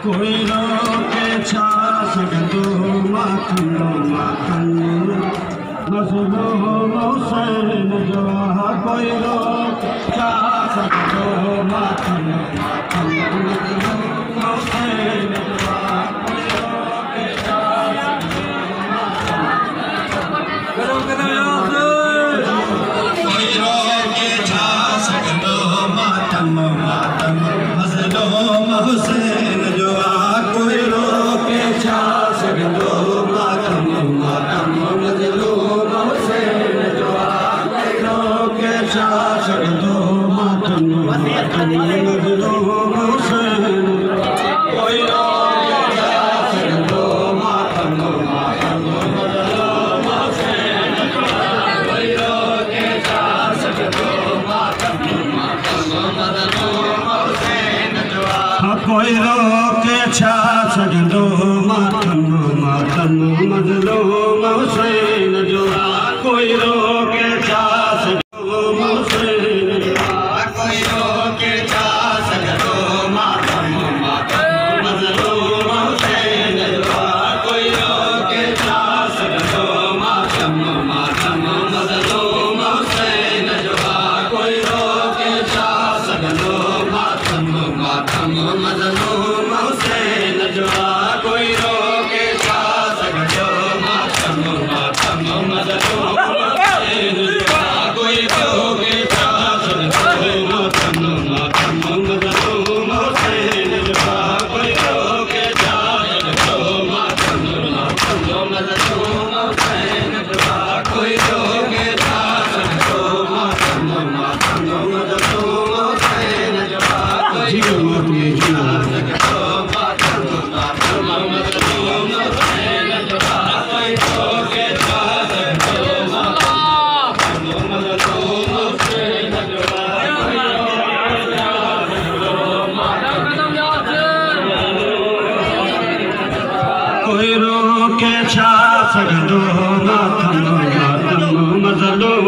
कोई रोके छाछ गंदो माखन मजलो हुसैन जवा कोई रोके छाछ गंदो माखन मजलो हुसैन जवा कोई रोके छाछ करो कोई रोके छाछ गंदो माखन मजलो हुसैन कोई रोके छाछ गंदो मातम मजलो हुसैन जवा कोई रोके छाछ गंदो मातम मजलो हुसैन कोई रोके छाछ गंदो मातम मजलो हुसैन कोई रोके छाछ गंदो मातम मजलो हुसैन जवा कोई रोके छाछ गंदो मातम मातम मज़लूम हुसैन जो कोई रोके छा सघंदो हुसैन जो कोई रोके छा सघंदो मातम मज़लूम हुसैन जो कोई रोके छा सघंदो मातम मज़लूम हुसैन जो कोई रोके छा सघंदो मातम मज़लूम हुसैन जो कोई रोके छा सघंदो मातम मज़लूम हुसैन जो कोई रोके छा सघंदो मातम मज़लूम हुसैन जो कोई रोके छा सघंदो मातम मज़लूम हुसैन जो कोई रोके छा सघंदो मातम मज़लूम हुसैन जो कोई रोके छा सघंदो मातम मज़लूम हुसैन जो कोई रोके छा सघंदो मातम मज़लूम हुसैन जो कोई रोके छा सघंदो मातम मज़लूम